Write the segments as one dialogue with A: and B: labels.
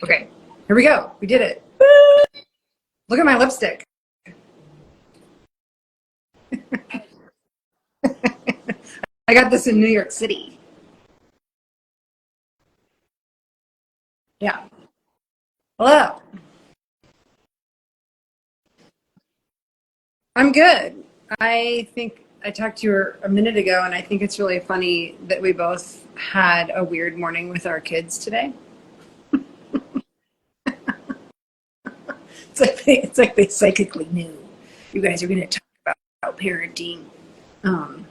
A: Okay, here we go. We did it. Woo! Look at my lipstick. I got this in New York City. Yeah. Hello. I'm good. I think I talked to you a minute ago, and I think it's really funny that we both had a weird morning with our kids today. It's like they psychically knew you guys are going to talk about parenting. Um,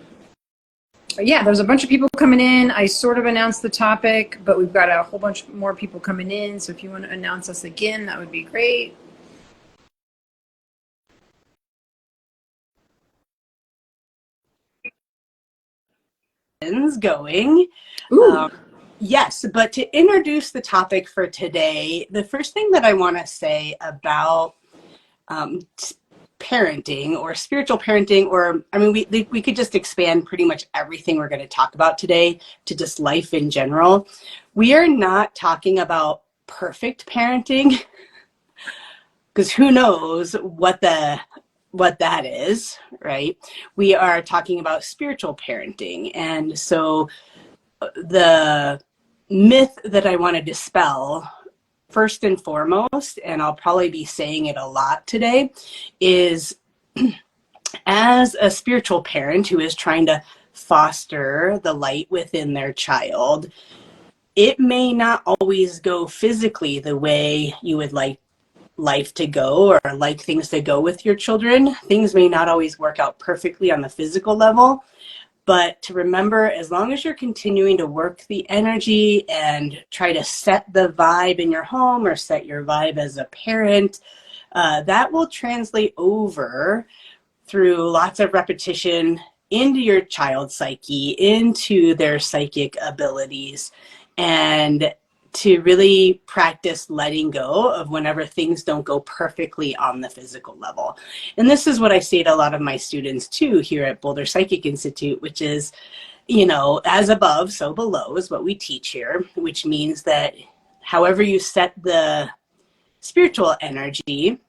A: but yeah, there's a bunch of people coming in. I sort of announced the topic, but we've got a whole bunch more people coming in. So if you want to announce us again, that would be great.
B: Going.
A: Ooh.
B: Yes, but to introduce the topic for today, the first thing that I want to say about um, parenting or spiritual parenting, or I mean, we could just expand pretty much everything we're going to talk about today to just life in general. We are not talking about perfect parenting because who knows what that is, right? We are talking about spiritual parenting, and so the myth that I want to dispel first and foremost, and I'll probably be saying it a lot today, is as a spiritual parent who is trying to foster the light within their child, it may not always go physically the way you would like life to go or like things to go with your children. Things may not always work out perfectly on the physical level. But to remember, as long as you're continuing to work the energy and try to set the vibe in your home or set your vibe as a parent, that will translate over through lots of repetition into your child's psyche, into their psychic abilities, and to really practice letting go of whenever things don't go perfectly on the physical level. And this is what I say to a lot of my students too here at Boulder Psychic Institute, which is, as above, so below is what we teach here, which means that however you set the spiritual energy,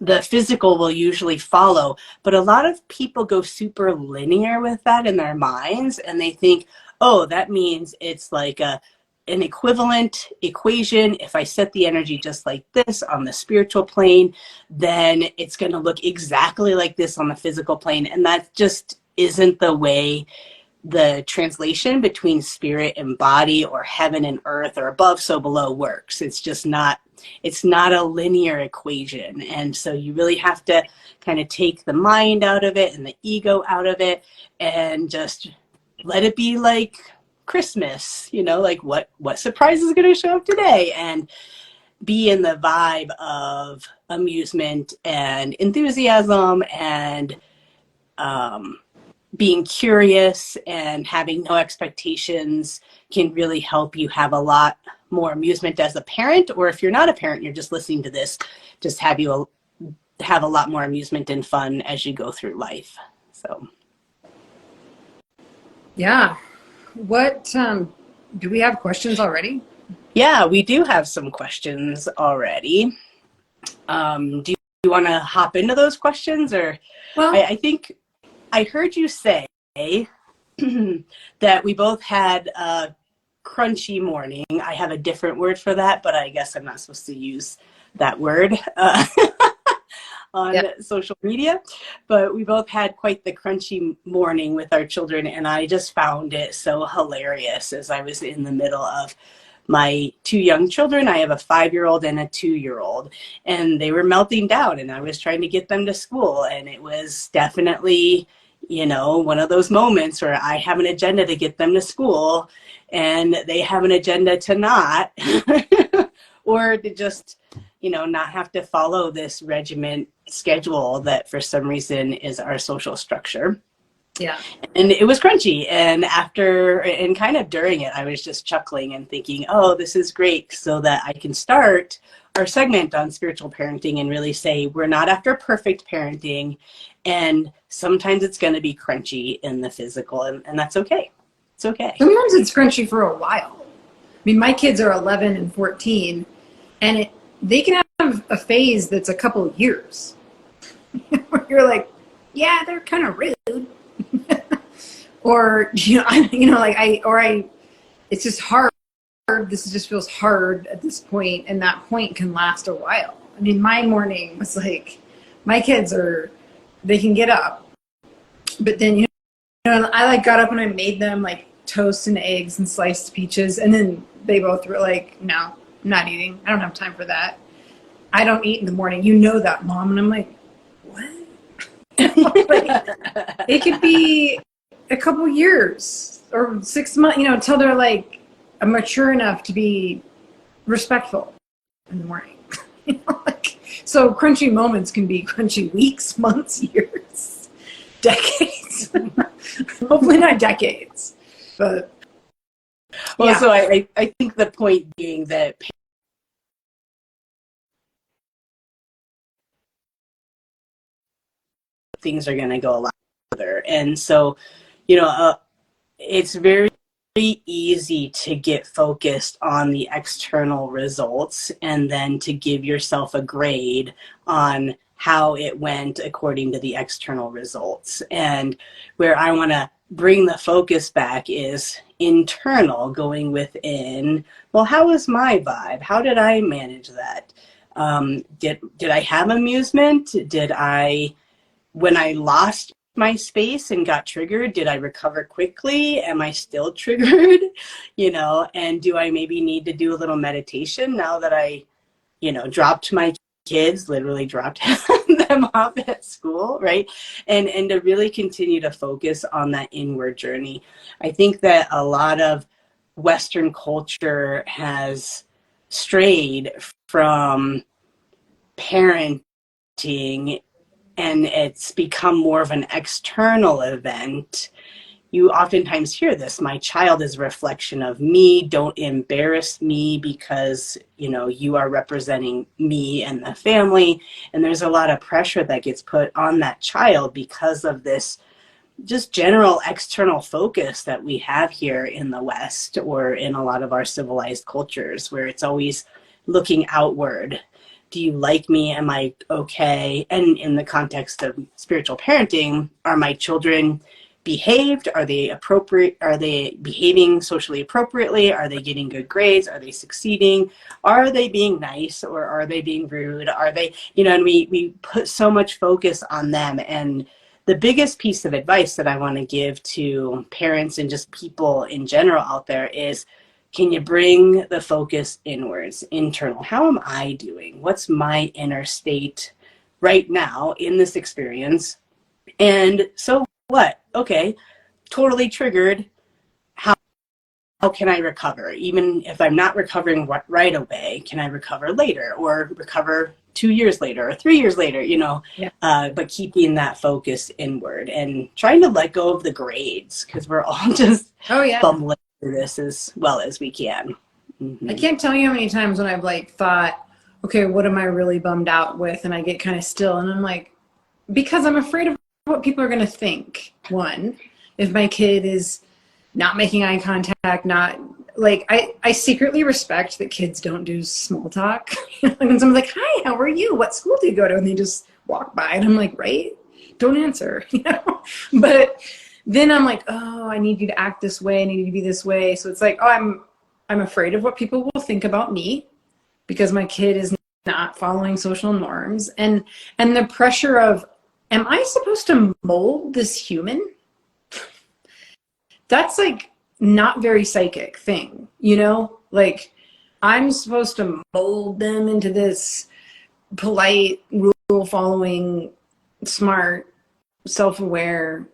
B: the physical will usually follow. But a lot of people go super linear with that in their minds, and they think, oh, that means it's like an equivalent equation. If I set the energy just like this on the spiritual plane, then it's going to look exactly like this on the physical plane. And that just isn't the way the translation between spirit and body or heaven and earth or above so below works. It's not a linear equation. And so you really have to kind of take the mind out of it and the ego out of it and just let it be like Christmas, like what surprise is going to show up today, and be in the vibe of amusement and enthusiasm and being curious and having no expectations can really help you have a lot more amusement as a parent. Or if you're not a parent, you're just listening to this, just have a lot more amusement and fun as you go through life. So
A: Yeah. What do we have questions already?
B: yeah, we do have some questions already. Do you want to hop into those questions? Or
A: Well,
B: I think I heard you say that we both had a crunchy morning. I have a different word for that, but I guess I'm not supposed to use that word on
A: yeah.
B: social media. But we both had quite the crunchy morning with our children, and I just found it so hilarious as I was in the middle of my two young children. I have a 5-year-old and a 2-year-old, and they were melting down, and I was trying to get them to school, and it was definitely one of those moments where I have an agenda to get them to school and they have an agenda to not, or to just, not have to follow this regiment schedule that for some reason is our social structure.
A: Yeah.
B: And it was crunchy. And after, and kind of during it, I was just chuckling and thinking, oh, this is great, so that I can start our segment on spiritual parenting and really say, we're not after perfect parenting. And sometimes it's going to be crunchy in the physical, and that's okay. It's okay.
A: Sometimes it's crunchy for a while. I mean, my kids are 11 and 14, And they can have a phase that's a couple of years where you're like, yeah, they're kind of rude. Or, it's just hard. This just feels hard at this point, and that point can last a while. I mean, my morning was like, my kids they can get up, but then, I like got up and I made them like toast and eggs and sliced peaches, and then they both were like, no, I'm not eating. I don't have time for that. I don't eat in the morning. You know that, Mom. And I'm like, what? Like, it could be a couple years or 6 months, until they're like mature enough to be respectful in the morning. So crunchy moments can be crunchy weeks, months, years, decades. Hopefully not decades, but
B: well,
A: yeah.
B: so I think the point being that things are going to go a lot further. And so, it's very easy to get focused on the external results and then to give yourself a grade on how it went according to the external results. And where I want to bring the focus back is internal, going within. Well, how was my vibe? How did I manage that? Did I have amusement? When I lost my space and got triggered, did I recover quickly? Am I still triggered? And do I maybe need to do a little meditation now that I, dropped my kids, literally dropped them off at school, right? And to really continue to focus on that inward journey. I think that a lot of Western culture has strayed from parenting, and it's become more of an external event. You oftentimes hear this: my child is a reflection of me. Don't embarrass me because, you are representing me and the family. And there's a lot of pressure that gets put on that child because of this just general external focus that we have here in the West, or in a lot of our civilized cultures, where it's always looking outward. Do you like me? Am I okay? And in the context of spiritual parenting, are my children behaved? Are they appropriate? Are they behaving socially appropriately? Are they getting good grades? Are they succeeding? Are they being nice, or are they being rude? Are they, and we put so much focus on them. And the biggest piece of advice that I want to give to parents and just people in general out there is, can you bring the focus inwards, internal? How am I doing? What's my inner state right now in this experience? And so what? Okay, totally triggered. How can I recover? Even if I'm not recovering right away, can I recover later, or recover 2 years later or 3 years later,
A: Yeah.
B: But keeping that focus inward and trying to let go of the grades, because we're all just bumbling through this as well as we can. Mm-hmm.
A: I can't tell you how many times when I've thought, okay, what am I really bummed out with? And I get kind of still, and I'm like, because I'm afraid of what people are going to think. One, if my kid is not making eye contact, not like, I secretly respect that kids don't do small talk. When someone's like, hi, how are you? What school do you go to? And they just walk by, and I'm like, right? Don't answer, But then I'm like, oh, I need you to act this way. I need you to be this way. So it's like, oh, I'm afraid of what people will think about me because my kid is not following social norms. And the pressure of, am I supposed to mold this human? That's like not very psychic thing, Like, I'm supposed to mold them into this polite, rule-following, smart, self-aware,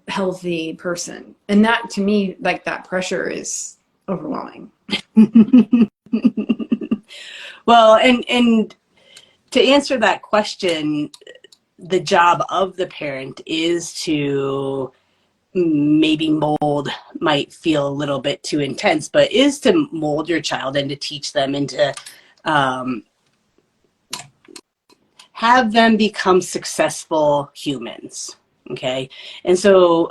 A: healthy person. And that, to me, like, that pressure is overwhelming.
B: Well, and to answer that question, the job of the parent is to, maybe mold might feel a little bit too intense, but is to mold your child and to teach them and to have them become successful humans. Okay. And so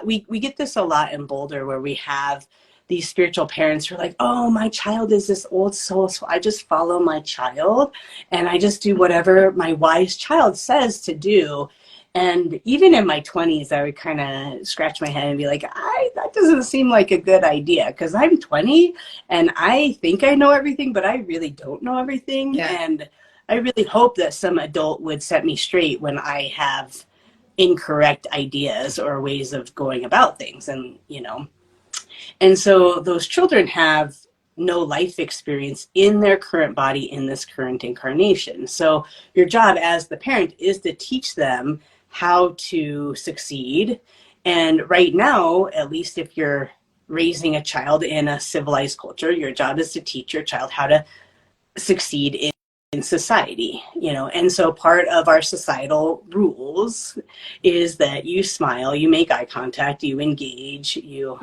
B: we get this a lot in Boulder, where we have these spiritual parents who are like, oh, my child is this old soul, so I just follow my child and I just do whatever my wise child says to do. And even in my 20s, I would kind of scratch my head and be like, that doesn't seem like a good idea, because I'm 20 and I think I know everything, but I really don't know everything.
A: Yeah.
B: And I really hope that some adult would set me straight when I have incorrect ideas or ways of going about things. And, and so those children have no life experience in their current body in this current incarnation. So your job as the parent is to teach them how to succeed. And right now, at least if you're raising a child in a civilized culture, your job is to teach your child how to succeed in society, and so part of our societal rules is that you smile, you make eye contact, you engage, you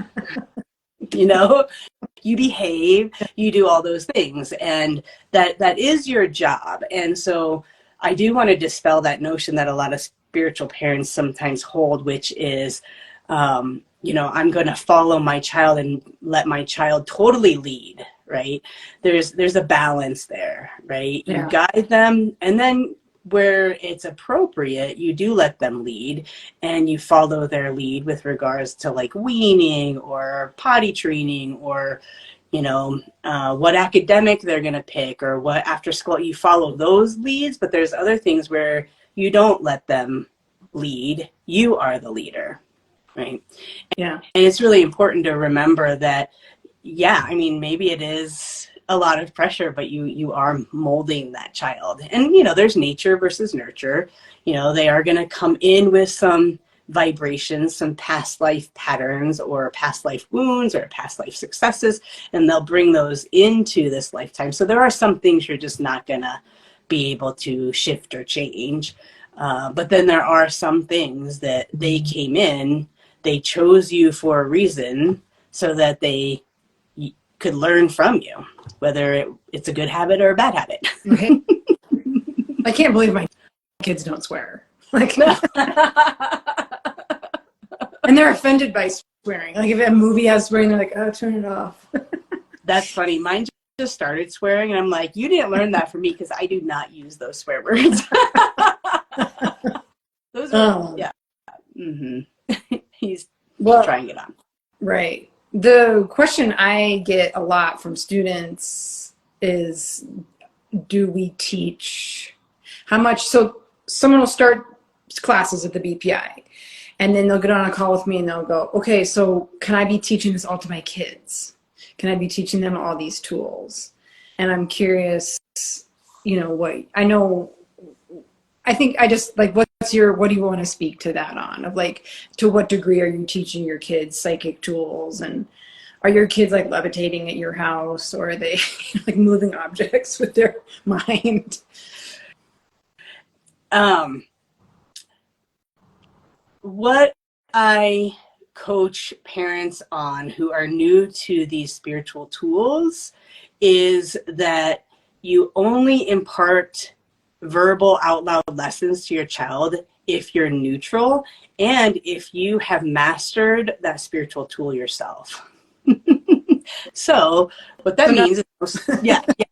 B: you behave, you do all those things, and that is your job. And so I do want to dispel that notion that a lot of spiritual parents sometimes hold, which is I'm going to follow my child and let my child totally lead, right? There's a balance there, right?
A: Yeah.
B: You guide them, and then where it's appropriate, you do let them lead, and you follow their lead with regards to like weaning or potty training, or what academic they're going to pick, or what after school. You follow those leads, but there's other things where you don't let them lead. You are the leader, right?
A: Yeah.
B: And it's really important to remember that, maybe it is a lot of pressure, but you are molding that child. And, there's nature versus nurture. They are going to come in with some vibrations, some past life patterns or past life wounds or past life successes, and they'll bring those into this lifetime. So there are some things you're just not going to be able to shift or change. But then there are some things that they came in, they chose you for a reason so that they could learn from you, whether it's a good habit or a bad habit.
A: Right. I can't believe my kids don't swear. And they're offended by swearing. Like if a movie has swearing, they're like, oh, turn it off.
B: That's funny. Mine just started swearing, and I'm like, you didn't learn that from me, because I do not use those swear words. Those are, yeah. Mm-hmm. He's trying it on.
A: Right. The question I get a lot from students is, do we teach how much? So someone will start classes at the BPI, and then they'll get on a call with me and they'll go, okay, so can I be teaching this all to my kids? Can I be teaching them all these tools? And I'm curious, I think I just like, what do you want to speak to that on? Of like, to what degree are you teaching your kids psychic tools? And are your kids like levitating at your house, or are they like moving objects with their mind?
B: What I coach parents on who are new to these spiritual tools is that you only impart verbal out loud lessons to your child if you're neutral and if you have mastered that spiritual tool yourself. So what that means is,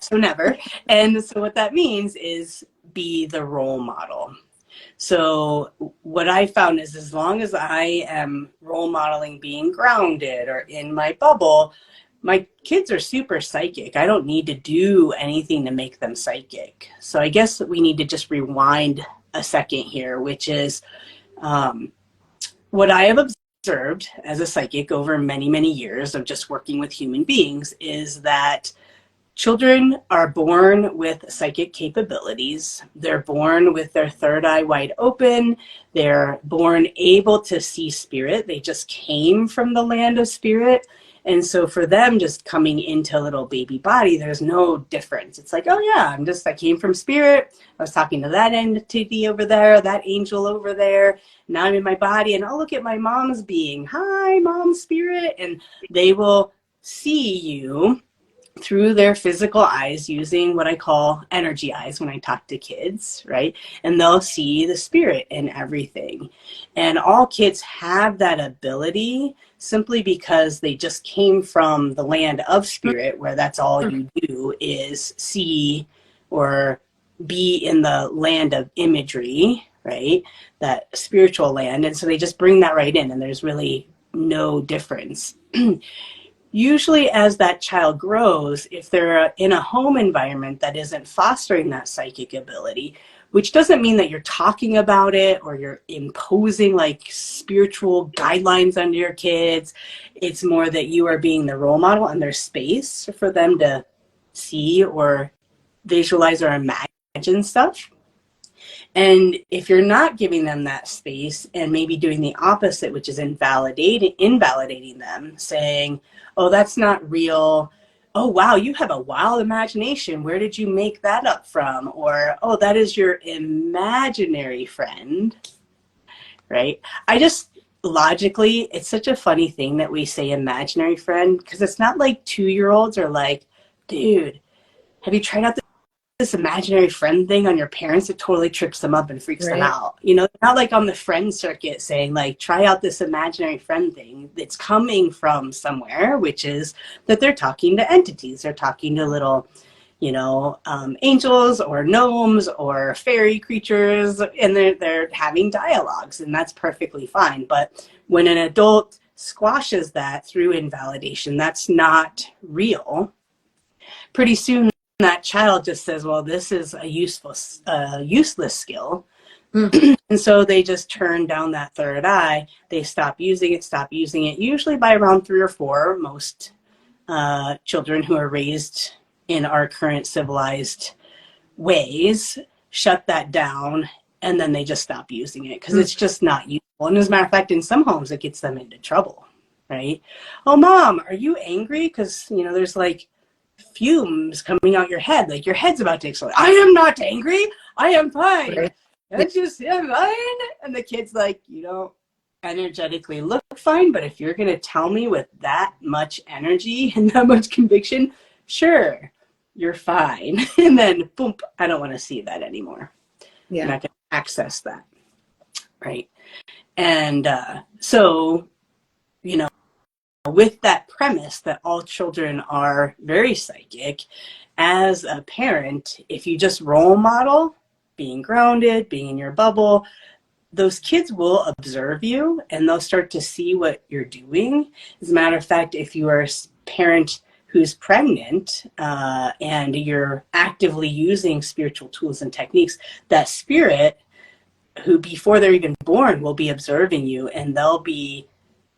B: so never. And so what that means is be the role model. So what I found is, as long as I am role modeling being grounded or in my bubble, my kids are super psychic. I don't need to do anything to make them psychic. So I guess we need to just rewind a second here, which is what I have observed as a psychic over many, many years of just working with human beings is that children are born with psychic capabilities. They're born with their third eye wide open. They're born able to see spirit. They just came from the land of spirit. And so for them, just coming into a little baby body, there's no difference. It's like, oh yeah, I came from spirit. I was talking to that entity over there, that angel over there. Now I'm in my body, and oh, look at my mom's being. Hi, mom spirit. And they will see you through their physical eyes using what I call energy eyes when I talk to kids, right? And they'll see the spirit in everything. And all kids have that ability simply because they just came from the land of spirit, where that's all you do is see or be in the land of imagery, right? That spiritual land. And so they just bring that right in, and there's really no difference. Usually as that child grows, if they're in a home environment that isn't fostering that psychic ability, which doesn't mean that you're talking about it or you're imposing like spiritual guidelines on your kids. It's more that you are being the role model and there's space for them to see or visualize or imagine stuff. And if you're not giving them that space and maybe doing the opposite, which is invalidating them, saying, oh, that's not real. Oh, wow, you have a wild imagination. Where did you make that up from? Or, oh, that is your imaginary friend, right? I just, logically, it's such a funny thing that we say imaginary friend, because it's not like 2-year-olds are like, dude, have you tried out this imaginary friend thing on your parents? It totally trips them up and freaks them out. You know, not like on the friend circuit saying like, try out this imaginary friend thing. It's coming from somewhere, which is that they're talking to entities. They're talking to little, you know, angels or gnomes or fairy creatures, and they're having dialogues, and that's perfectly fine. But when an adult squashes that through invalidation, that's not real. Pretty soon that child just says, well, this is a useless skill. And so they just turn down that third eye. They stop using it, usually by around 3 or 4. Most children who are raised in our current civilized ways shut that down, and then they just stop using it because it's just not useful. And as a matter of fact, in some homes, it gets them into trouble, right? Oh, Mom, are you angry? Because, you know, there's like fumes coming out your head, like your head's about to explode. I am not angry. I am fine.
A: Right.
B: That's just, I'm fine. And the kid's like, you don't energetically look fine, but if you're going to tell me with that much energy and that much conviction, sure, you're fine. And then, boom, I don't want to see that anymore.
A: Yeah.
B: I'm not going to access that. Right. And so, you know, with that premise that all children are very psychic, as a parent, if you just role model being grounded, being in your bubble, those kids will observe you and they'll start to see what you're doing. As a matter of fact, if you are a parent who's pregnant and you're actively using spiritual tools and techniques, that spirit, who before they're even born will be observing you, and they'll be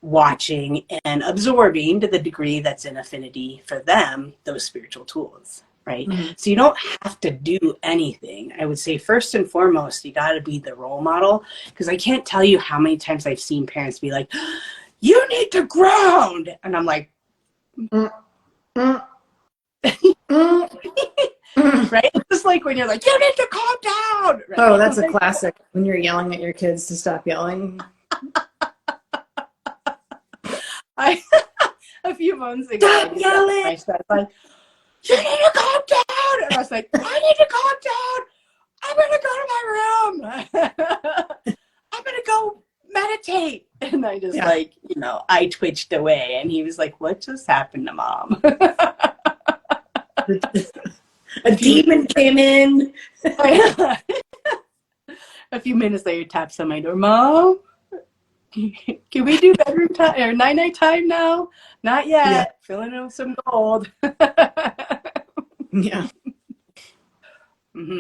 B: watching and absorbing to the degree that's in affinity for them, those spiritual tools, right? So you don't have to do anything. I would say first and foremost, you got to be the role model, because I can't tell you how many times I've seen parents be like, you need to ground. And I'm like, right? It's just like when you're like, you need to calm down. Right?
A: Oh, that's a classic. When you're yelling at your kids to stop yelling.
B: A few months ago, stop yelling. My son's like, you need to calm down. And I was like, I need to calm down. I'm going to go to my room. I'm going to go meditate. And I just like, you know, I twitched away, and he was like, what just happened to Mom?
A: A demon came in.
B: A few minutes later, taps on my door. Mom, can we do bedroom time or night time now? Not yet. Yeah. Filling in with some gold.
A: Yeah.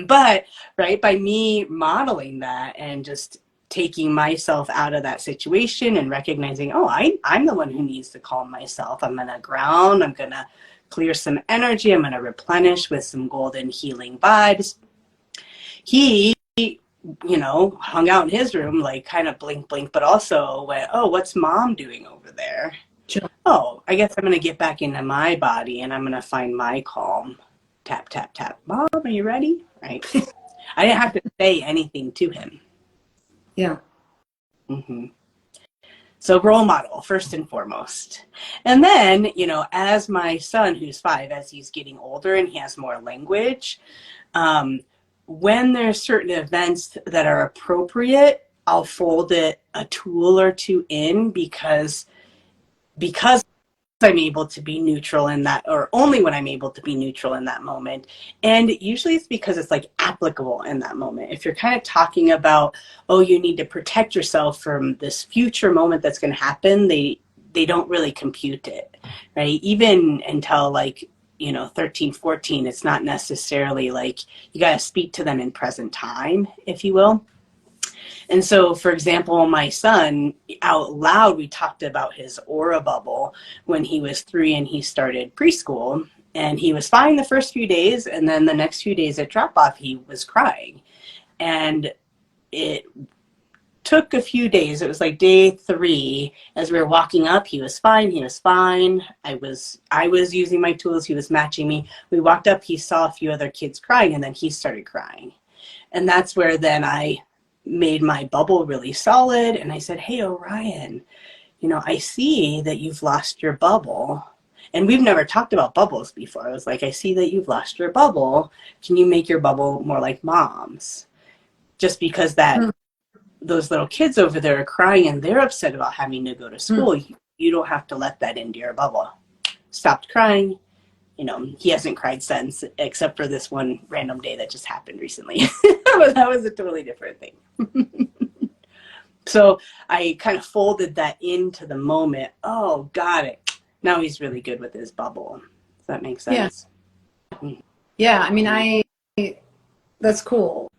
B: But right, by me modeling that and just taking myself out of that situation and recognizing, oh, I'm the one who needs to calm myself. I'm going to ground. I'm going to clear some energy. I'm going to replenish with some golden healing vibes. He, you know, hung out in his room, like kind of blink, but also went, oh, what's Mom doing over there?
A: Sure.
B: Oh, I guess I'm going to get back into my body and I'm going to find my calm. Tap, tap, tap. Mom, are you ready? Right. I didn't have to say anything to him.
A: Yeah.
B: So role model, first and foremost. And then, as my son, who's 5, as he's getting older and he has more language, when there's certain events that are appropriate, I'll fold it a tool or two in because I'm able to be neutral in that, or only when I'm able to be neutral in that moment. And usually it's because it's like applicable in that moment. If you're kind of talking about, oh, you need to protect yourself from this future moment that's going to happen, they don't really compute it, right? Even until 13, 14, it's not necessarily like you got to speak to them in present time, if you will. And so, for example, my son, out loud, we talked about his aura bubble when he was 3 and he started preschool. And he was fine the first few days. And then the next few days at drop off, he was crying. And it took a few days. It was like day 3. As we were walking up, he was fine. He was fine. I was using my tools. He was matching me. We walked up. He saw a few other kids crying, and then he started crying. And that's where then I made my bubble really solid. And I said, hey, Orion, I see that you've lost your bubble. And we've never talked about bubbles before. I was like, I see that you've lost your bubble. Can you make your bubble more like mom's? Just because those little kids over there are crying and they're upset about having to go to school. You don't have to let that into your bubble. Stopped crying. He hasn't cried since, except for this one random day that just happened recently. But that was a totally different thing. So I kind of folded that into the moment. Oh, got it. Now he's really good with his bubble. Does that make sense?
A: Yeah. I mean, that's cool.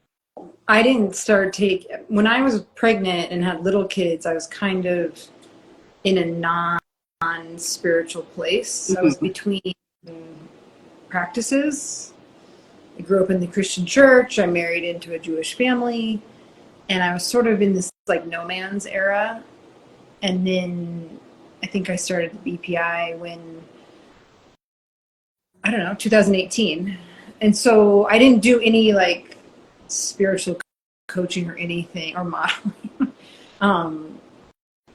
A: I didn't start when I was pregnant and had little kids, I was kind of in a non-spiritual place. I was between practices. I grew up in the Christian church. I married into a Jewish family, and I was sort of in this like no man's era. And then I think I started the BPI when, I don't know, 2018. And so I didn't do any like spiritual coaching or anything or modeling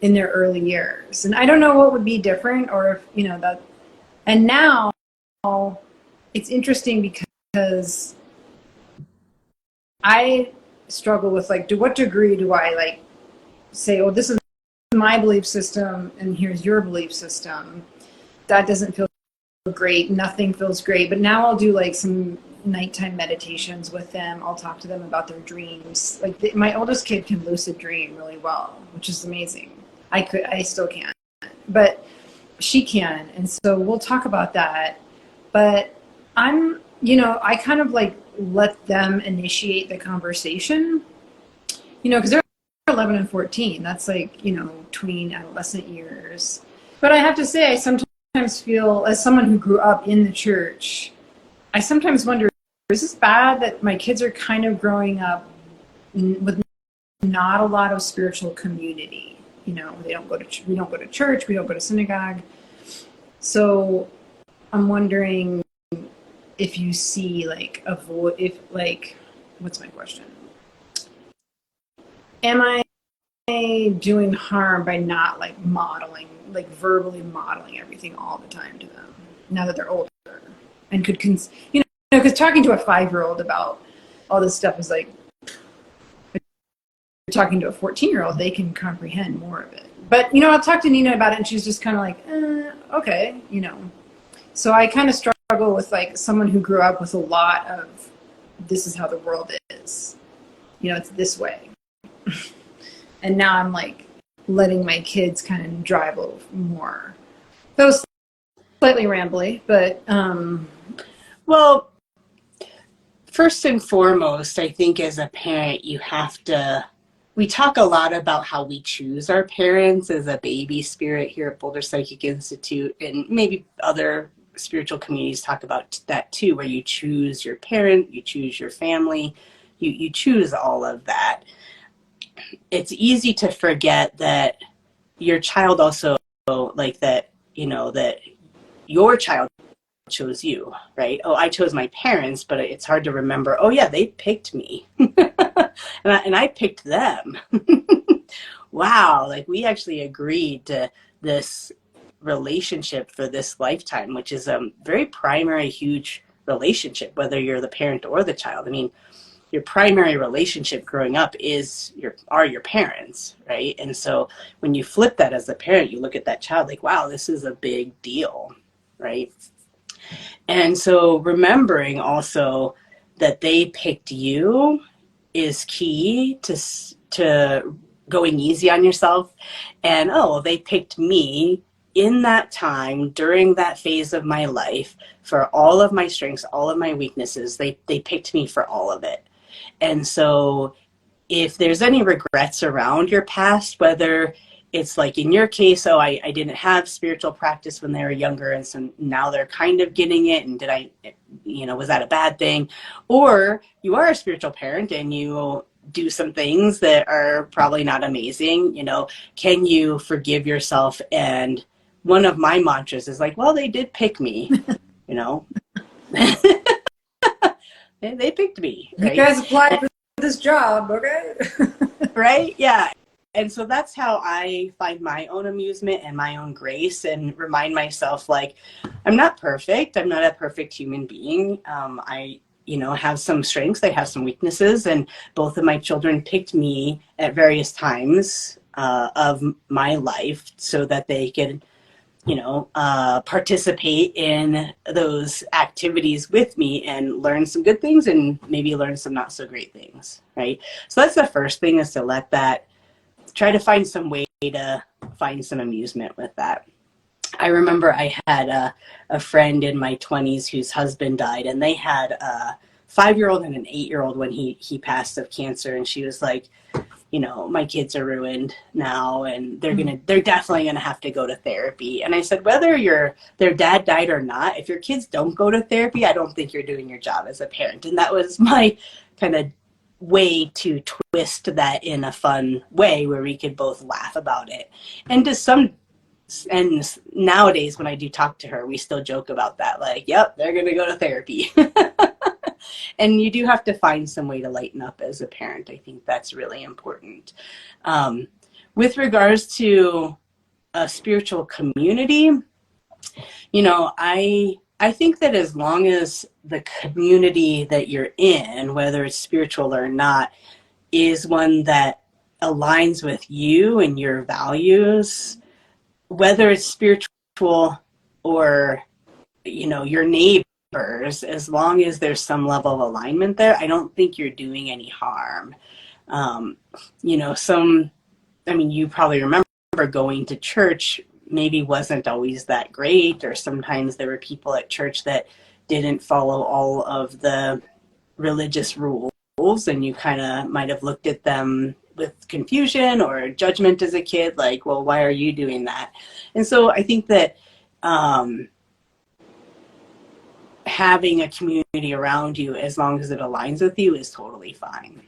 A: in their early years. And I don't know what would be different, or if, that. And now it's interesting because I struggle with like, to what degree do I like say, oh, this is my belief system and here's your belief system. That doesn't feel great. Nothing feels great. But now I'll do like some nighttime meditations with them. I'll talk to them about their dreams. Like my oldest kid can lucid dream really well, which is amazing. I still can't, but she can. And so we'll talk about that. But I kind of like let them initiate the conversation, because they're 11 and 14. That's like, tween adolescent years. But I have to say, I sometimes feel, as someone who grew up in the church, I sometimes wonder, is this bad that my kids are kind of growing up with not a lot of spiritual community? We don't go to church, we don't go to synagogue. So I'm wondering if you see what's my question? Am I doing harm by not like modeling, like verbally modeling everything all the time to them now that they're older, and could because talking to a 5-year-old about all this stuff is like talking to a 14-year-old, they can comprehend more of it. But I'll talk to Nina about it, and she's just kind of like, okay, So I kind of struggle with like someone who grew up with a lot of, this is how the world is, it's this way. And now I'm like letting my kids kind of drive a little more. That was slightly rambly, but
B: well, first and foremost, I think as a parent, we talk a lot about how we choose our parents as a baby spirit here at Boulder Psychic Institute, and maybe other spiritual communities talk about that too, where you choose your parent, you choose your family, you choose all of that. It's easy to forget that your child also, like that, that your child chose you, right? Oh, I chose my parents, but it's hard to remember, oh yeah, they picked me. and I picked them. wow, like we actually agreed to this relationship for this lifetime, which is a very primary, huge relationship, whether you're the parent or the child. I mean, your primary relationship growing up are your parents, right? And so when you flip that as a parent, you look at that child like, wow, this is a big deal, right? And so remembering also that they picked you is key to going easy on yourself. And oh, they picked me in that time during that phase of my life for all of my strengths, all of my weaknesses. They picked me for all of it. And so if there's any regrets around your past, whether it's like in your case, oh, I didn't have spiritual practice when they were younger, and so now they're kind of getting it, and was that a bad thing? Or you are a spiritual parent and you do some things that are probably not amazing, can you forgive yourself? And one of my mantras is like, well, they did pick me, they picked me, right?
A: You guys applied for this job, okay?
B: Right? Yeah. And so that's how I find my own amusement and my own grace, and remind myself, like, I'm not perfect. I'm not a perfect human being. I have some strengths. I have some weaknesses. And both of my children picked me at various times of my life so that they could participate in those activities with me and learn some good things and maybe learn some not so great things, right? So that's the first thing, is to try to find some way to find some amusement with that. I remember I had a friend in my 20s whose husband died, and they had a 5-year-old and an 8-year-old when he passed of cancer, and she was like, my kids are ruined now, and they're definitely gonna have to go to therapy. And I said, whether their dad died or not, if your kids don't go to therapy, I don't think you're doing your job as a parent. And that was my kind of way to twist that in a fun way where we could both laugh about it. And nowadays when I do talk to her, we still joke about that, like, yep, they're gonna go to therapy. And you do have to find some way to lighten up as a parent. I think that's really important. With regards to a spiritual community, I think that as long as the community that you're in, whether it's spiritual or not, is one that aligns with you and your values, whether it's spiritual or, your neighbors, as long as there's some level of alignment there, I don't think you're doing any harm. You probably remember going to church maybe wasn't always that great, or sometimes there were people at church that didn't follow all of the religious rules, and you kind of might have looked at them with confusion or judgment as a kid, like, well, why are you doing that? And so I think that having a community around you, as long as it aligns with you, is totally fine.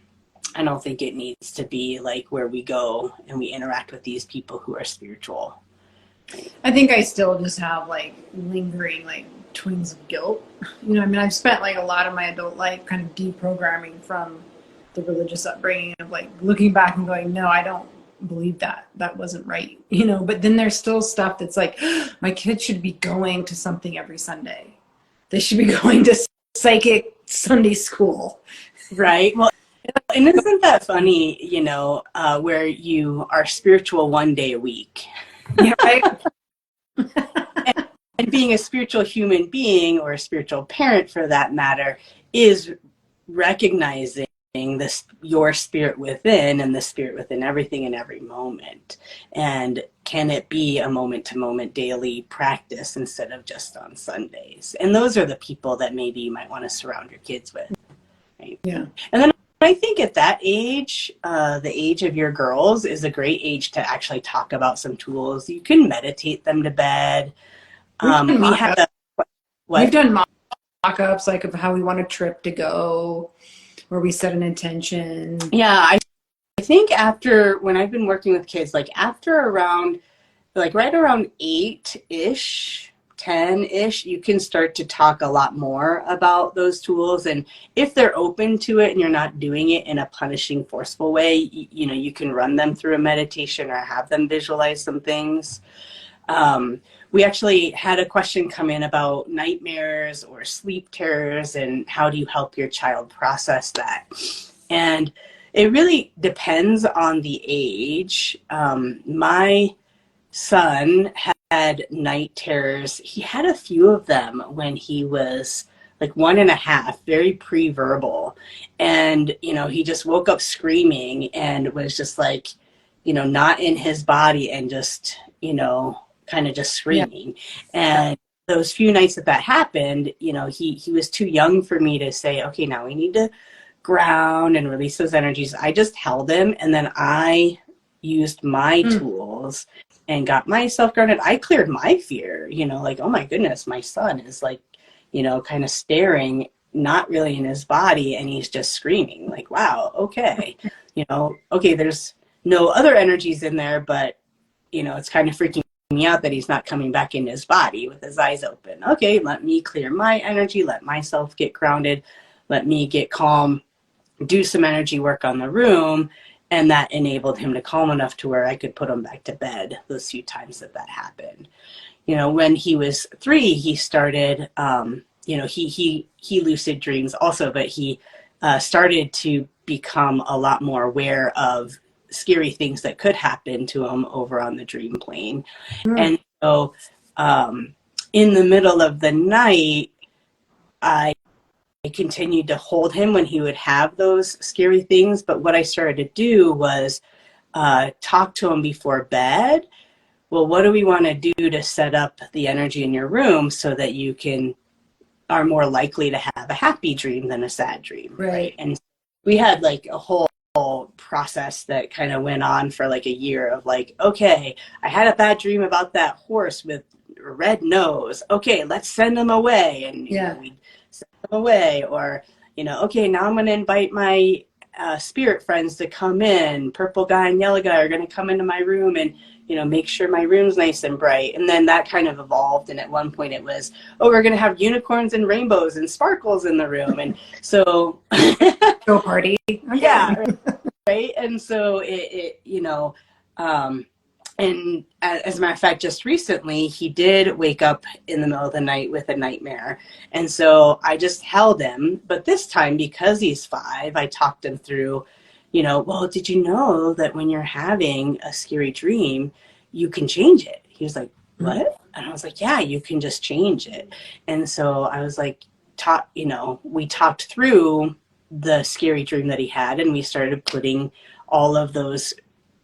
B: I don't think it needs to be like where we go and we interact with these people who are spiritual.
A: I think I still just have like lingering like twinges of guilt. I've spent like a lot of my adult life kind of deprogramming from the religious upbringing of like looking back and going, no, I don't believe that. That wasn't right. But then there's still stuff that's like, my kids should be going to something every Sunday. They should be going to psychic Sunday school.
B: Right. Well, and isn't that funny, where you are spiritual one day a week?
A: Yeah, right.
B: And being a spiritual human being, or a spiritual parent for that matter, is recognizing your spirit within and the spirit within everything in every moment. And can it be a moment-to-moment daily practice instead of just on Sundays? And those are the people that maybe you might want to surround your kids with. Right?
A: Yeah.
B: And then I think at that age, the age of your girls is a great age to actually talk about some tools. You can meditate them to bed.
A: We've done mock-ups like of how we want a trip to go, where we set an intention.
B: Yeah, I think when I've been working with kids, like after around, like right around 8-ish, 10-ish, you can start to talk a lot more about those tools. And if they're open to it and you're not doing it in a punishing, forceful way, you know, you can run them through a meditation or have them visualize some things. We actually had a question come in about nightmares or sleep terrors and how do you help your child process that? And it really depends on the age. My son had night terrors. He had a few of them when he was like 1.5, very pre-verbal. And, you know, he just woke up screaming and was just like, you know, not in his body and just, you know, kind of just screaming. Yeah. And those few nights that happened, you know, he was too young for me to say, okay, now we need to ground and release those energies. I just held him, and then I used my tools and got myself grounded. I cleared my fear, you know, like, oh my goodness, my son is like, you know, kind of staring, not really in his body, and he's just screaming, like, wow, okay, you know, okay, there's no other energies in there, but, you know, it's kind of freaking me out that he's not coming back in his body with his eyes open. Okay, let me clear my energy, let myself get grounded, let me get calm, do some energy work on the room. And that enabled him to calm enough to where I could put him back to bed those few times that happened. You know, when he was 3, he started, you know, he lucid dreams also, but he started to become a lot more aware of scary things that could happen to him over on the dream plane. And so in the middle of the night, I continued to hold him when he would have those scary things. But what I started to do was talk to him before bed. Well, what do we want to do to set up the energy in your room so that you are more likely to have a happy dream than a sad dream?
A: Right.
B: And we had like a whole process that kind of went on for like a year of like, okay, I had a bad dream about that horse with a red nose. Okay, let's send him away. And you know, we'd send him away. Or, you know, okay, now I'm going to invite my spirit friends to come in. Purple guy and yellow guy are going to come into my room and, you know, make sure my room's nice and bright. And then that kind of evolved. And at one point it was, oh, we're going to have unicorns and rainbows and sparkles in the room. And so
A: go party. Okay.
B: Yeah. Right. And so it you know, and as a matter of fact, just recently he did wake up in the middle of the night with a nightmare. And so I just held him. But this time, because he's 5, I talked him through, you know, well, did you know that when you're having a scary dream, you can change it? He was like, what? And I was like, yeah, you can just change it. And so I was like, you know, we talked through the scary dream that he had, and we started putting all of those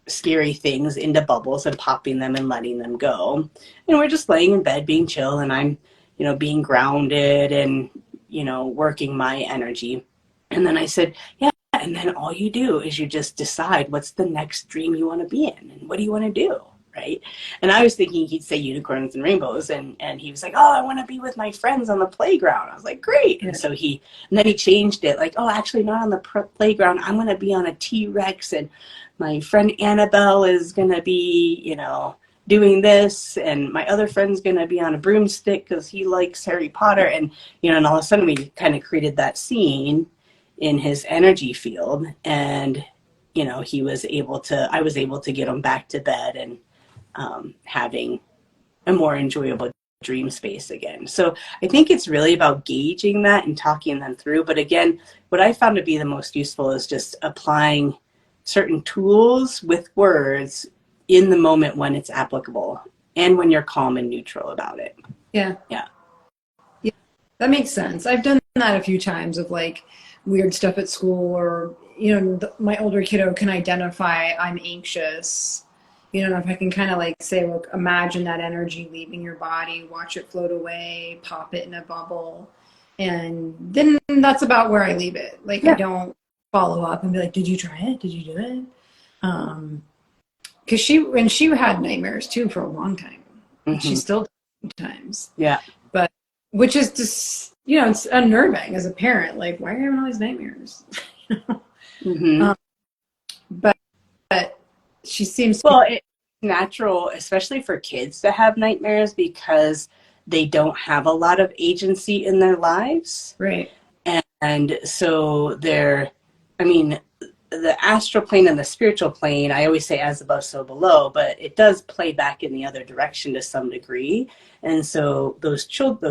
B: scary things into bubbles and popping them and letting them go. And we're just laying in bed being chill, and I'm, you know, being grounded and, you know, working my energy. And then I said, yeah, and then all you do is you just decide what's the next dream you want to be in and what do you want to do, right? And I was thinking he'd say unicorns and rainbows, and he was like, oh, I want to be with my friends on the playground. I was like, great. And so and then he changed it, like, oh, actually not on the playground, I'm going to be on a T-Rex, and my friend Annabelle is going to be, you know, doing this, and my other friend's going to be on a broomstick because he likes Harry Potter. And, you know, and all of a sudden we kind of created that scene in his energy field, and, you know, I was able to get him back to bed and having a more enjoyable dream space again. So I think it's really about gauging that and talking them through. But again, what I found to be the most useful is just applying certain tools with words in the moment when it's applicable and when you're calm and neutral about it.
A: Yeah.
B: Yeah.
A: Yeah. That makes sense. I've done that a few times of like weird stuff at school, or, you know, my older kiddo can identify I'm anxious. You know, if I can kind of like say, look, imagine that energy leaving your body, watch it float away, pop it in a bubble. And then that's about where I leave it. Like, I don't follow up and be like, did you try it? Did you do it? Because she had nightmares too for a long time. Mm-hmm. She still does sometimes. Yeah. But which is just, you know, it's unnerving as a parent. Like, why are you having all these nightmares?
B: Mm-hmm.
A: But she seems
B: it's natural, especially for kids, to have nightmares, because they don't have a lot of agency in their lives.
A: Right.
B: And so I mean, the astral plane and the spiritual plane, I always say as above, so below, but it does play back in the other direction to some degree. And so those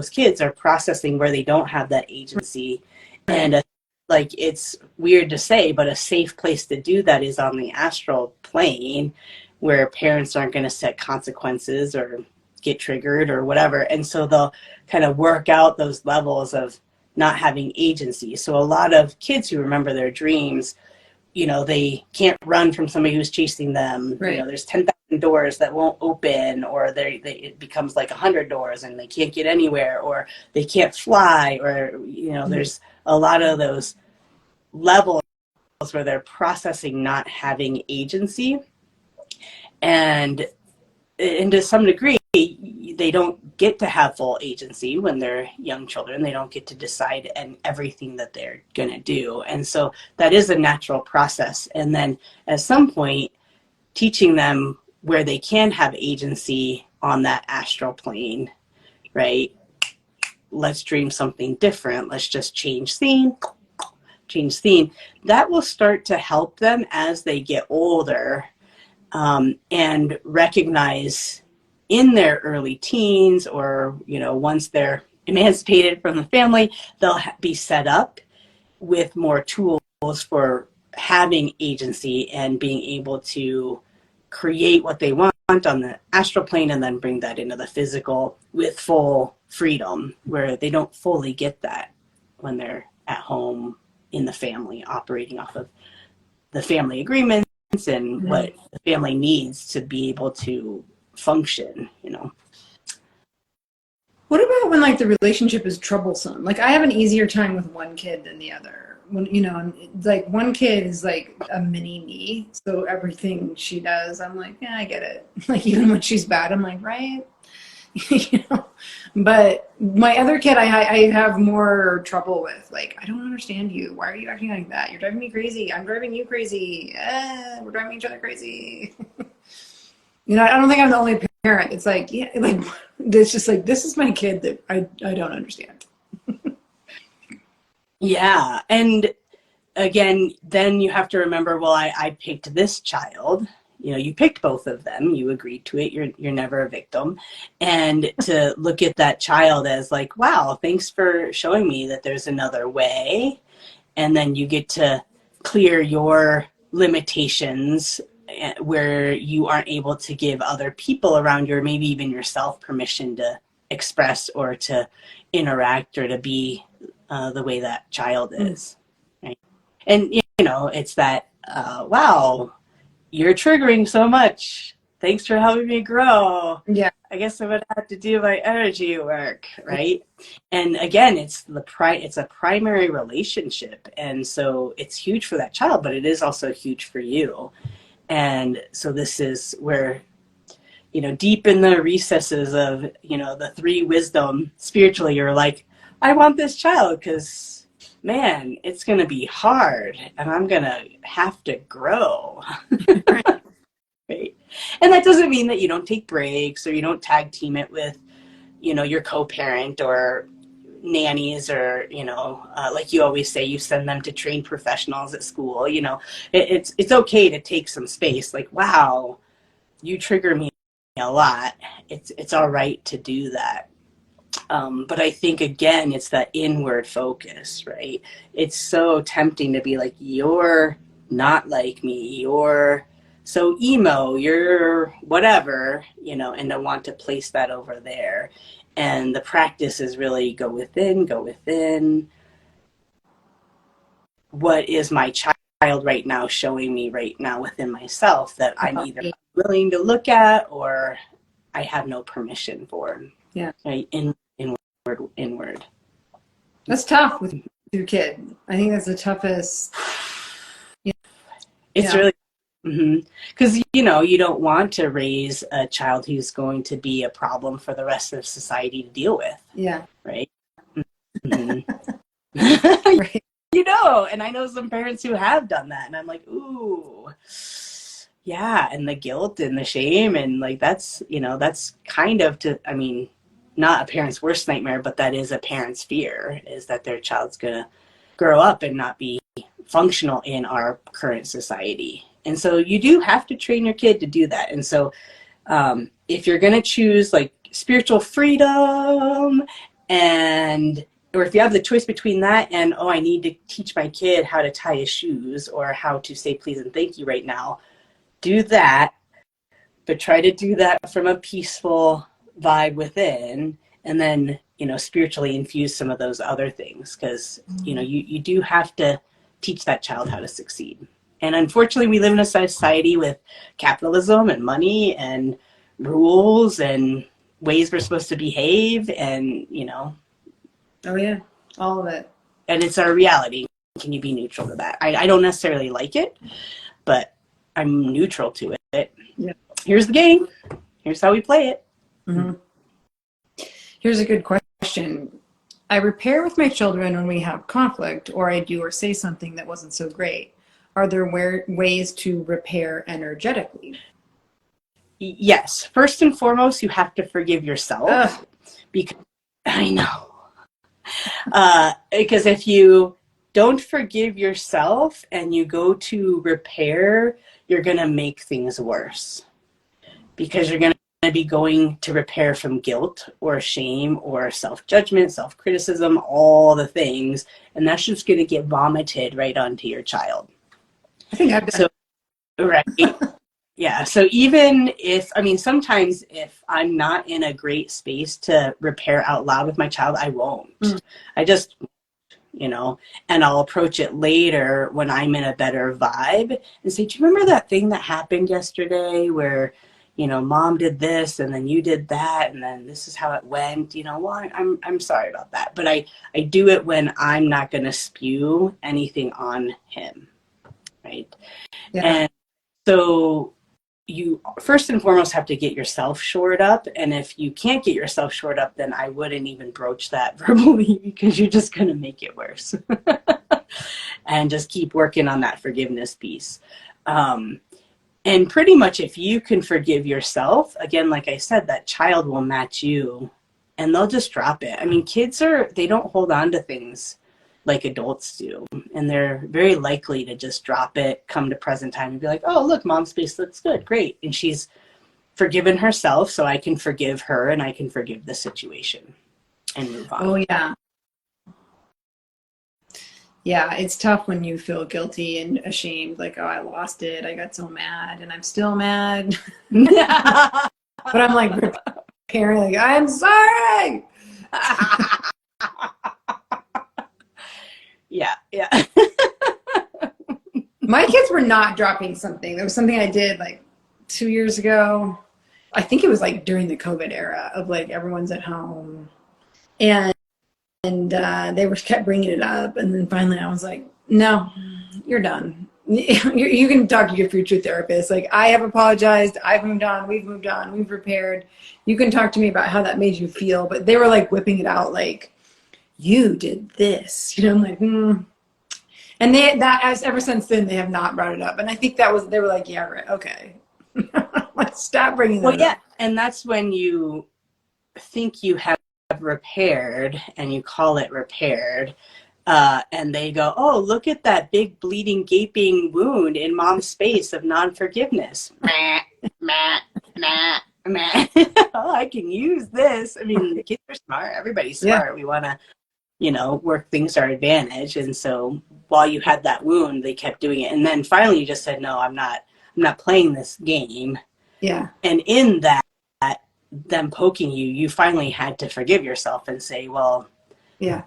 B: kids are processing where they don't have that agency.
A: Right.
B: And like, it's weird to say, but a safe place to do that is on the astral plane, where parents aren't going to set consequences or get triggered or whatever. And so they'll kind of work out those levels of not having agency. So a lot of kids who remember their dreams, they can't run from somebody who's chasing them.
A: Right.
B: There's 10,000 doors that won't open, or it becomes like 100 doors and they can't get anywhere, or they can't fly, or, there's a lot of those levels where they're processing not having agency. And to some degree, they don't get to have full agency when they're young children. They don't get to decide and everything that they're going to do. And so that is a natural process. And then at some point, teaching them where they can have agency on that astral plane, right? Let's dream something different. Let's just change scene. That will start to help them as they get older, and recognize in their early teens, or once they're emancipated from the family, they'll be set up with more tools for having agency and being able to create what they want on the astral plane, and then bring that into the physical with full freedom, where they don't fully get that when they're at home in the family, operating off of the family agreements and what the family needs to be able to function.
A: What about when like the relationship is troublesome? Like I have an easier time with one kid than the other. When like one kid is like a mini me, so everything she does, I'm like, yeah, I get it. Like even when she's bad, I'm like, right. But my other kid, I have more trouble with. Like, I don't understand you. Why are you acting like that? You're driving me crazy. I'm driving you crazy. We're driving each other crazy. I don't think I'm the only parent. It's like, yeah, like it's just like, this is my kid that I don't understand.
B: Yeah. And again, then you have to remember, well, I picked this child. You picked both of them. You agreed to it. You're never a victim. And to look at that child as like, wow, thanks for showing me that there's another way. And then you get to clear your limitations where you aren't able to give other people around you, or maybe even yourself, permission to express or to interact or to be the way that child is. Right? And, it's that, wow, you're triggering so much. Thanks for helping me grow.
A: Yeah.
B: I guess I'm going to have to do my energy work, right? And again, it's a primary relationship. And so it's huge for that child, but it is also huge for you. And so this is where, deep in the recesses of, the three wisdom spiritually, you're like, I want this child because, man, it's going to be hard and I'm going to have to grow. Right? And that doesn't mean that you don't take breaks or you don't tag team it with, your co-parent or nannies, or, like you always say, you send them to trained professionals at school. It's okay to take some space. Like, wow, you trigger me a lot. It's all right to do that. But I think, again, it's that inward focus, right? It's so tempting to be like, you're not like me, you're so emo, you're whatever, and to want to place that over there. And the practice is really go within. What is my child right now showing me right now within myself that I'm either willing to look at or I have no permission for?
A: Yeah.
B: Right? Inward.
A: That's tough with your kid. I think that's the toughest.
B: It's really, because, you don't want to raise a child who's going to be a problem for the rest of society to deal with.
A: Yeah.
B: Right?
A: Right.
B: And I know some parents who have done that, and I'm like, ooh, yeah. And the guilt and the shame, and like, that's kind of not a parent's worst nightmare, but that is a parent's fear, is that their child's going to grow up and not be functional in our current society. And so you do have to train your kid to do that. And so if you're going to choose like spiritual freedom, and or if you have the choice between that and, oh, I need to teach my kid how to tie his shoes or how to say please and thank you right now, do that, but try to do that from a peaceful vibe within, and then, you know, spiritually infuse some of those other things, because, you know, you do have to teach that child how to succeed. And unfortunately, we live in a society with capitalism and money and rules and ways we're supposed to behave, and, you know.
A: Oh, yeah. All of it.
B: And it's our reality. Can you be neutral to that? I don't necessarily like it, but I'm neutral to it.
A: Yeah.
B: Here's the game. Here's how we play it.
A: Mm-hmm. Here's a good question. I repair with my children when we have conflict, or I do or say something that wasn't so great. Are there ways to repair energetically?
B: Yes. First and foremost, you have to forgive yourself.
A: Ugh.
B: Because I know. Because if you don't forgive yourself and you go to repair, you're going to make things worse. Because you're going to be going to repair from guilt or shame or self-judgment, self-criticism, all the things. And that's just going to get vomited right onto your child.
A: I think I've done
B: so, right. Yeah. So even if, I mean, sometimes if I'm not in a great space to repair out loud with my child, I won't. I just, you know, and I'll approach it later when I'm in a better vibe and say, do you remember that thing that happened yesterday where, you know, mom did this and then you did that and then this is how it went? You know, well, I'm sorry about that. But I do it when I'm not going to spew anything on him. Right.
A: Yeah.
B: And so you first and foremost have to get yourself shored up. And if you can't get yourself shored up, then I wouldn't even broach that verbally, because you're just going to make it worse. And just keep working on that forgiveness piece. And pretty much if you can forgive yourself, again, like I said, that child will match you and they'll just drop it. I mean, kids they don't hold on to things like adults do. And they're very likely to just drop it, come to present time and be like, oh, look, mom's face looks good. Great. And she's forgiven herself, so I can forgive her and I can forgive the situation and move on.
A: Oh, yeah. Yeah, it's tough when you feel guilty and ashamed, like, oh, I lost it. I got so mad and I'm still mad. But I'm like, repairing, like, I'm sorry.
B: Yeah.
A: My kids were not dropping something. There was something I did like 2 years ago. I think it was like during the COVID era of like everyone's at home. And they kept bringing it up. And then finally I was like, no, you're done. You can talk to your future therapist. Like, I have apologized. I've moved on. We've moved on. We've repaired. You can talk to me about how that made you feel. But they were like whipping it out like, you did this, you know. I'm like, And ever since then, they have not brought it up. And I think they were like, yeah, right, okay. Let's stop bringing that up.
B: And that's when you think you have repaired and you call it repaired. And they go, oh, look at that big bleeding, gaping wound in mom's space of non-forgiveness. Oh, I can use this. I mean, the kids are smart. Everybody's smart. Yeah. We want to, you know, work things to our advantage. And so while you had that wound, they kept doing it. And then finally you just said, no, I'm not playing this game.
A: Yeah.
B: And in that, them poking you finally had to forgive yourself and say, well,
A: yeah,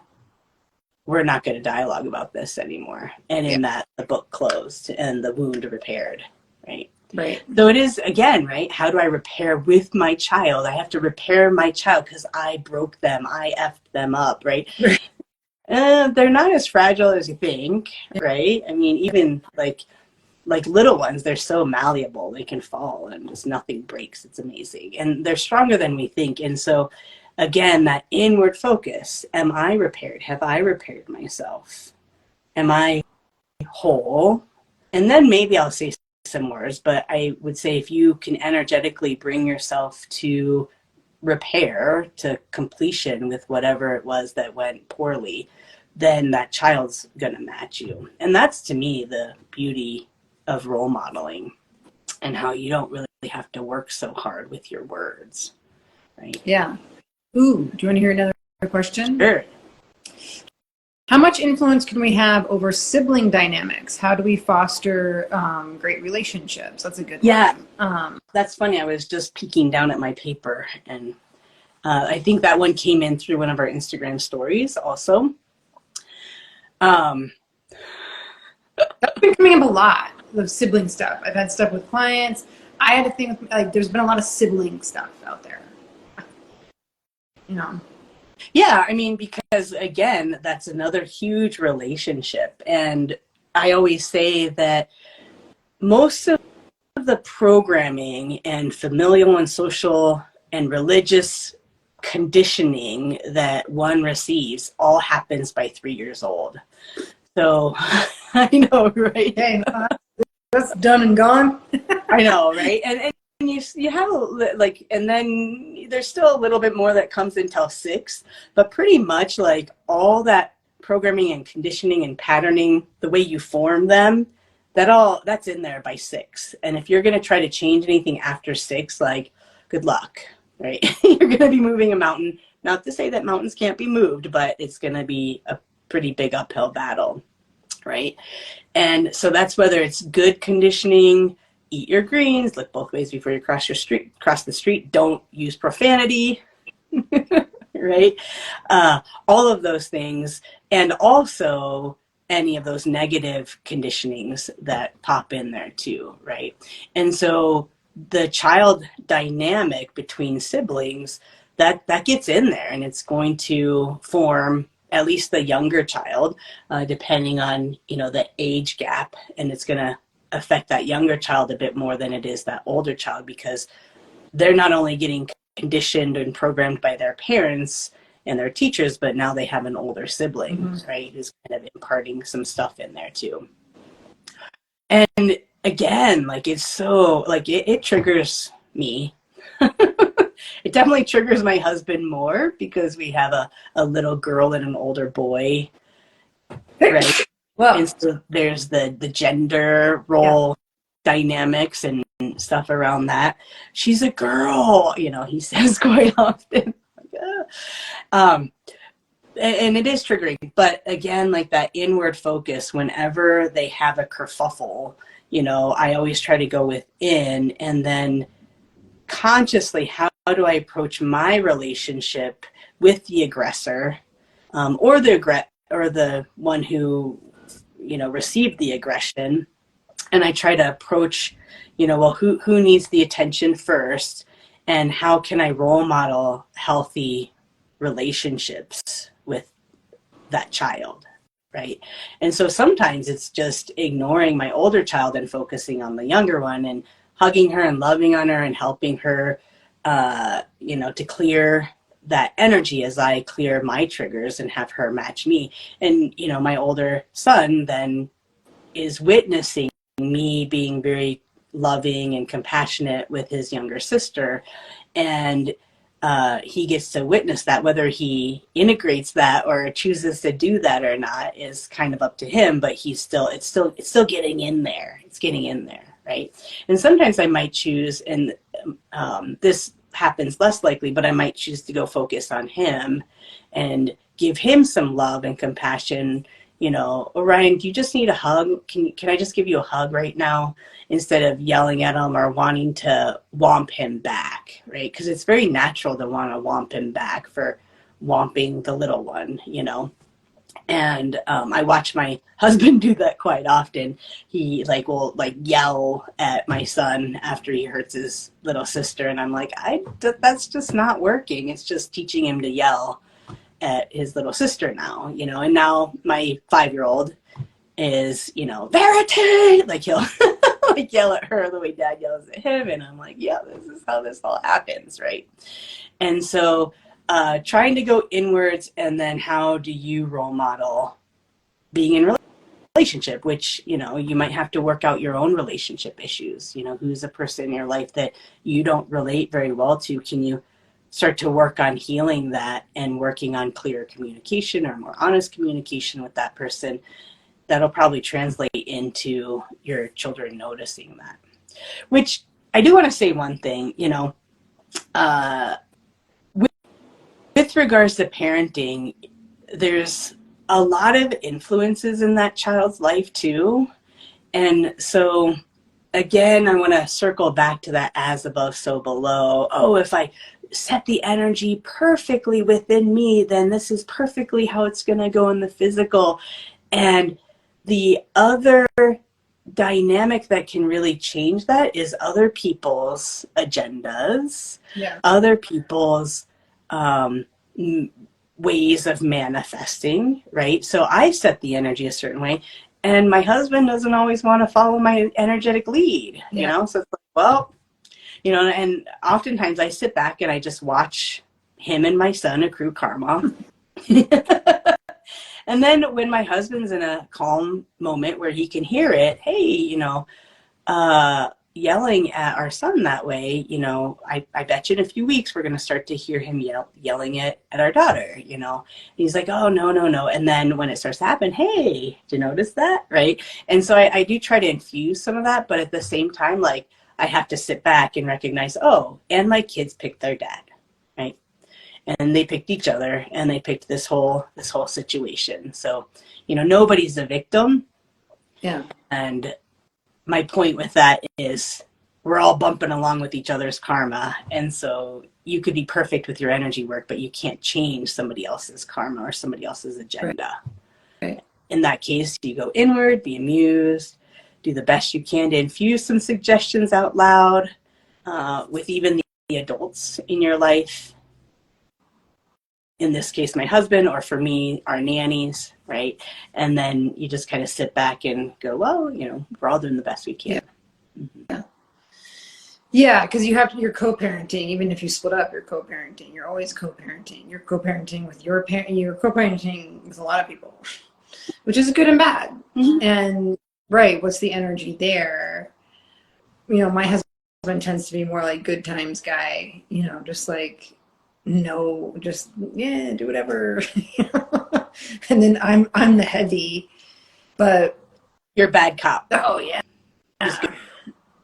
B: we're not going to dialogue about this anymore. And in that, the book closed and the wound repaired. Right.
A: Right.
B: So it is, again, right? How do I repair with my child? I have to repair my child because I broke them. I effed them up, right? They're not as fragile as you think, right? I mean, even like little ones, they're so malleable. They can fall and just nothing breaks. It's amazing. And they're stronger than we think. And so, again, that inward focus. Am I repaired? Have I repaired myself? Am I whole? And then maybe I'll say some words, but I would say if you can energetically bring yourself to repair to completion with whatever it was that went poorly, then that child's gonna match you. And that's, to me, the beauty of role modeling, and how you don't really have to work so hard with your words, right?
A: Yeah. Ooh, do you want to hear another question?
B: Sure.
A: How much influence can we have over sibling dynamics? How do we foster great relationships? That's a good one.
B: That's funny. I was just peeking down at my paper, and I think that one came in through one of our Instagram stories also.
A: That's been coming up a lot, the sibling stuff. I've had stuff with clients. I had a thing with, like, there's been a lot of sibling stuff out there. You know?
B: Yeah, I mean, because again, that's another huge relationship. And I always say that most of the programming and familial and social and religious conditioning that one receives all happens by 3 years old. So I know, right?
A: Hey, that's done and gone.
B: I know, right? And you have like, and then there's still a little bit more that comes until 6, but pretty much like all that programming and conditioning and patterning, the way you form them, that's in there by 6. And if you're going to try to change anything after 6, like, good luck, right? You're going to be moving a mountain. Not to say that mountains can't be moved, but it's going to be a pretty big uphill battle, right? And so that's whether it's good conditioning, eat your greens, look both ways before you cross the street, don't use profanity, right? All of those things, and also any of those negative conditionings that pop in there too, right? And so the child dynamic between siblings, that gets in there, and it's going to form at least the younger child, depending on, the age gap, and it's going to affect that younger child a bit more than it is that older child, because they're not only getting conditioned and programmed by their parents and their teachers, but now they have an older sibling, right, who's kind of imparting some stuff in there too. And again, like, it's so, like, it triggers me. It definitely triggers my husband more, because we have a little girl and an older boy, right? Well, and so there's the gender role dynamics and stuff around that. She's a girl, he says quite often. And it is triggering. But again, like, that inward focus, whenever they have a kerfuffle, I always try to go within, and then consciously, how do I approach my relationship with the aggressor, or the one who received the aggression. And I try to approach, well, who needs the attention first, and how can I role model healthy relationships with that child, right? And so sometimes it's just ignoring my older child and focusing on the younger one, and hugging her and loving on her and helping her, to clear that energy as I clear my triggers and have her match me. And, my older son then is witnessing me being very loving and compassionate with his younger sister. And he gets to witness that. Whether he integrates that or chooses to do that or not is kind of up to him, but it's still getting in there. It's getting in there, right? And sometimes I might choose, and this happens less likely, but I might choose to go focus on him and give him some love and compassion. Orion, do you just need a hug? Can I just give you a hug right now, instead of yelling at him or wanting to whomp him back, right? Because it's very natural to want to whomp him back for whomping the little one, And I watch my husband do that quite often. He will yell at my son after he hurts his little sister, and I'm like, that's just not working. It's just teaching him to yell at his little sister now, And now my 5-year-old is, Verity, he'll yell at her the way Dad yells at him, and I'm like, yeah, this is how this all happens, right? And so trying to go inwards, and then how do you role model being in relationship, which, you might have to work out your own relationship issues. Who's a person in your life that you don't relate very well to? Can you start to work on healing that and working on clearer communication or more honest communication with that person, that'll probably translate into your children noticing that. Which I do want to say one thing, you know, with regards to parenting, there's a lot of influences in that child's life too. And so again, I want to circle back to that as above, so below. Oh, if I set the energy perfectly within me, then this is perfectly how it's going to go in the physical. And the other dynamic that can really change that is other people's agendas, other people's ways of manifesting, right? So I set the energy a certain way, and my husband doesn't always want to follow my energetic lead, you know? So it's like, well, you know, and oftentimes I sit back and I just watch him and my son accrue karma. And then when my husband's in a calm moment where he can hear it, hey, you know, yelling at our son that way, you know, I bet you in a few weeks we're going to start to hear him yelling at our daughter, you know. And he's like, oh, no, no, no. And then when it starts to happen, hey, did you notice that? Right. And so I do try to infuse some of that. But at the same time, like, I have to sit back and recognize, oh, and my kids picked their dad. Right. And they picked each other, and they picked this whole situation. So, you know, nobody's a victim.
A: Yeah.
B: And my point with that is we're all bumping along with each other's karma. And so you could be perfect with your energy work, but you can't change somebody else's karma or somebody else's agenda.
A: Right.
B: In that case, you go inward, be amused, do the best you can to infuse some suggestions out loud with even the adults in your life. In this case, my husband, or for me, our nannies, right? And then you just kind of sit back and go, well, you know, we're all doing the best we can.
A: Yeah. Mm-hmm. Yeah, because you're co-parenting. Even if you split up, you're co-parenting. You're always co-parenting. You're co-parenting with your parent. You're co-parenting with a lot of people, which is good and bad. Mm-hmm. And right, what's the energy there? You know, my husband tends to be more like good times guy. You know, just like, no, just do whatever. And then I'm the heavy, but
B: you're bad cop.
A: Oh yeah,
B: just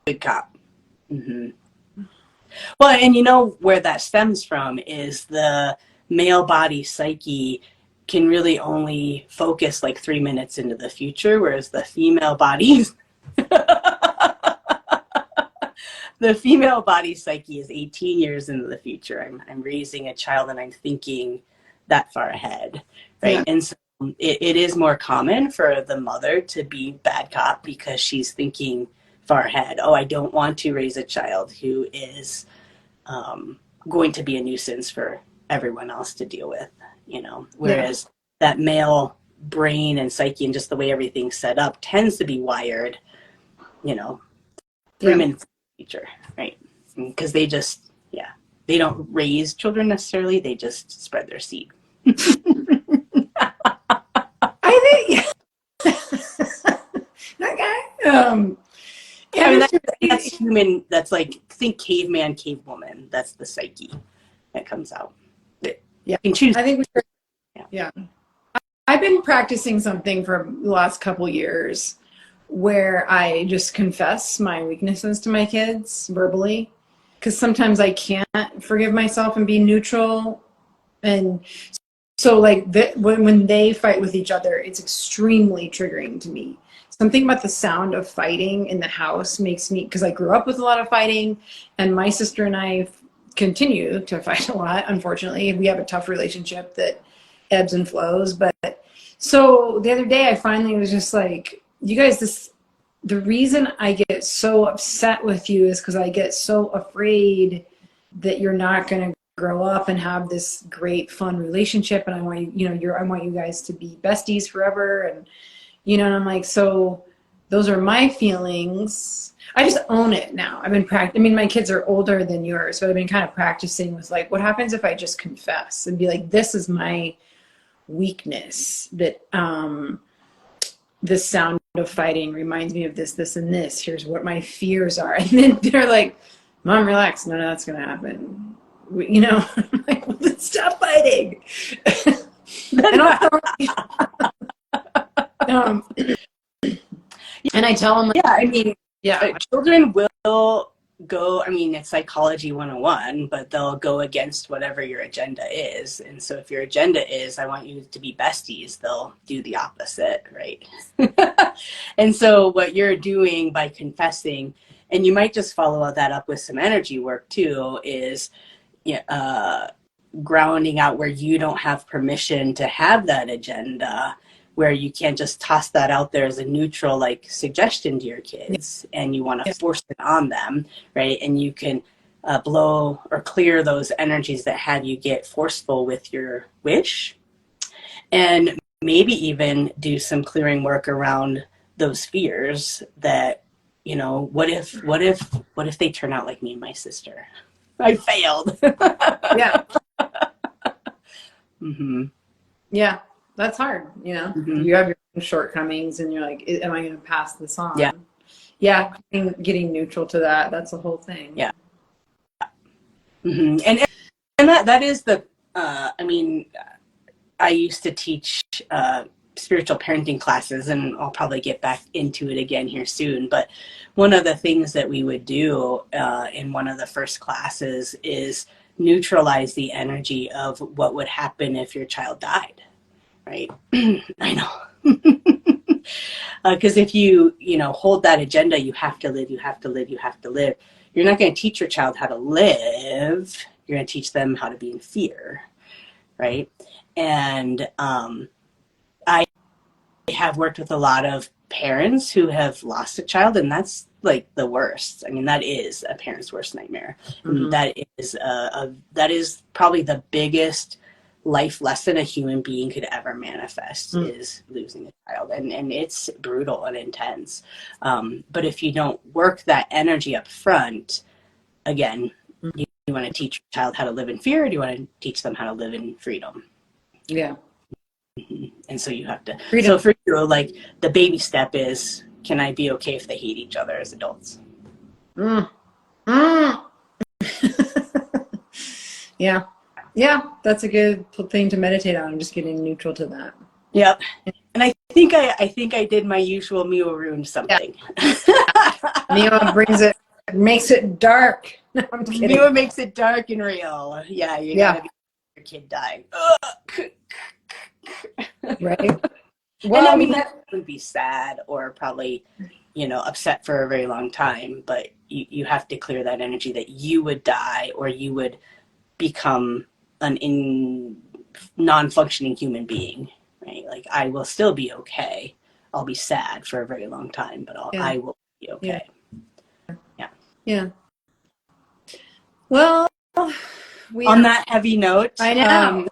B: good cop. Mm-hmm. Well, and you know where that stems from is the male body psyche can really only focus like 3 minutes into the future, whereas the female bodies. The female body psyche is 18 years into the future. I'm raising a child and I'm thinking that far ahead, right? Yeah. And so it is more common for the mother to be bad cop because she's thinking far ahead. Oh, I don't want to raise a child who is going to be a nuisance for everyone else to deal with, you know, whereas that male brain and psyche and just the way everything's set up tends to be wired, you know, 3 minutes future, right? Because they just, they don't raise children necessarily, they just spread their seed.
A: I think
B: I mean, that's human. That's like, think caveman, cavewoman. That's the psyche that comes out. Yeah, you can choose.
A: I think I've been practicing something for the last couple years where I just confess my weaknesses to my kids verbally, because sometimes I can't forgive myself and be neutral. And so like when they fight with each other, it's extremely triggering to me. Something about the sound of fighting in the house makes me, because I grew up with a lot of fighting, and my sister and I continue to fight a lot. Unfortunately, we have a tough relationship that ebbs and flows. But so the other day I finally was just like, you guys, the reason I get so upset with you is because I get so afraid that you're not going to grow up and have this great fun relationship, and I want I want you guys to be besties forever, and and I'm like, so those are my feelings. I just own it now. I've been practicing. I mean, my kids are older than yours, so I've been kind of practicing with like, what happens if I just confess and be like, this is my weakness, that this sound of fighting reminds me of this, this, and this. Here's what my fears are. And then they're like, Mom, relax. None of that's going to happen. you know, I'm like, well, stop fighting. And also, um, and I tell them, like,
B: yeah, I mean,
A: yeah,
B: children will go, I mean, it's psychology 101, but they'll go against whatever your agenda is. And so if your agenda is, I want you to be besties, they'll do the opposite, right? And so what you're doing by confessing, and you might just follow that up with some energy work too, is grounding out where you don't have permission to have that agenda, where you can't just toss that out there as a neutral like suggestion to your kids, and you want to force it on them, right? And you can blow or clear those energies that have you get forceful with your wish, and maybe even do some clearing work around those fears that, you know, what if they turn out like me and my sister? I failed.
A: yeah.
B: Mm-hmm.
A: Yeah, that's hard. You know,
B: Mm-hmm.
A: you have your own shortcomings, and you're like, am I going to pass this on?
B: Yeah.
A: Yeah, getting neutral to that. That's a whole thing.
B: Yeah. Mm-hmm. And that is the. I mean, I used to teach spiritual parenting classes, and I'll probably get back into it again here soon. But one of the things that we would do in one of the first classes is neutralize the energy of what would happen if your child died, right? I know. Because if you hold that agenda, you have to live, you have to live, you have to live, you're not going to teach your child how to live. You're going to teach them how to be in fear, right? And I have worked with a lot of parents who have lost a child, and that's like the worst. I mean, that is a parent's worst nightmare.
A: Mm-hmm.
B: And that is probably the biggest life lesson a human being could ever manifest, is losing a child, and it's brutal and intense. But if you don't work that energy up front, again, you want to teach your child how to live in fear, or do you want to teach them how to live in freedom?
A: Yeah.
B: And so you have to,
A: freedom.
B: So for you, like, the baby step is, can I be okay if they hate each other as adults?
A: Yeah. Yeah, that's a good thing to meditate on. I'm just getting neutral to that.
B: Yep. And I think I did my usual Miwa ruined something. Yeah.
A: Miwa makes it dark. No, I'm kidding.
B: Miwa makes it dark and real. Yeah, you gotta be your kid dying.
A: Right.
B: Well, and I mean, that would be sad or probably, upset for a very long time, but you have to clear that energy that you would die or you would become an non-functioning human being, right? Like, I will still be okay. I'll be sad for a very long time, but I will be okay.
A: Yeah. Well,
B: on that heavy note,
A: I know.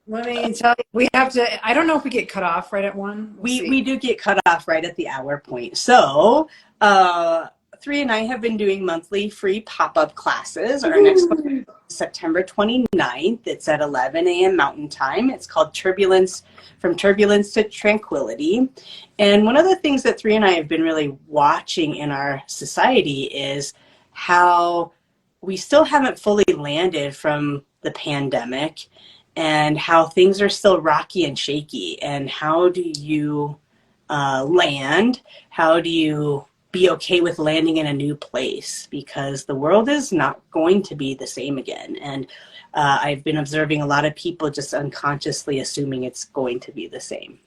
A: Let me tell you, we have to, I don't know if we get cut off right at 1.
B: We do get cut off right at the hour point. So, Three and I have been doing monthly free pop-up classes. Our next one is September 29th. It's at 11 a.m. Mountain Time. It's called From Turbulence to Tranquility. And one of the things that Three and I have been really watching in our society is how we still haven't fully landed from the pandemic, and how things are still rocky and shaky. And how do you land? How do you be okay with landing in a new place? Because the world is not going to be the same again. And I've been observing a lot of people just unconsciously assuming it's going to be the same.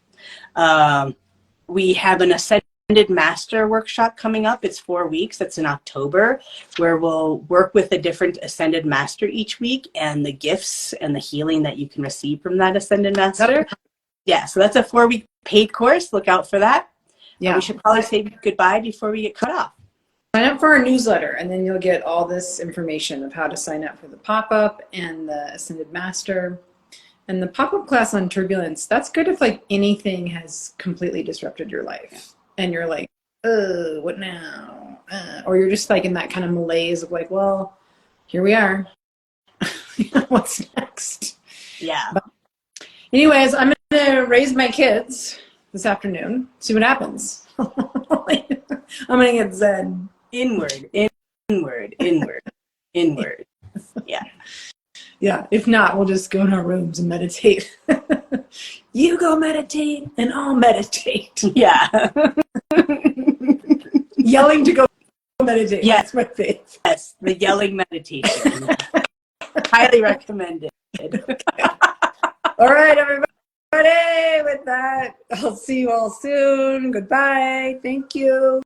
B: We have an Ascended Master workshop coming up. It's 4 weeks. That's in October, where we'll work with a different Ascended Master each week and the gifts and the healing that you can receive from that Ascended Master. Yeah, so that's a 4-week paid course. Look out for that. Yeah, we should probably say goodbye before we get cut off.
A: Sign up for our newsletter, and then you'll get all this information of how to sign up for the pop-up and the Ascended Master. And the pop-up class on turbulence, that's good if like anything has completely disrupted your life. And you're like, what now? Or you're just like in that kind of malaise of like, well, here we are. What's next?
B: Yeah.
A: But anyways, I'm going to raise my kids this afternoon, see what happens. I'm going to get zen.
B: Inward, inward, inward, inward. Yeah.
A: Yeah. If not, we'll just go in our rooms and meditate. You go meditate and I'll meditate.
B: Yeah.
A: Yelling to go meditate.
B: Yes.
A: That's my favorite.
B: Yes, the yelling meditation. Highly recommended.
A: All right, everybody. With that, I'll see you all soon. Goodbye. Thank you.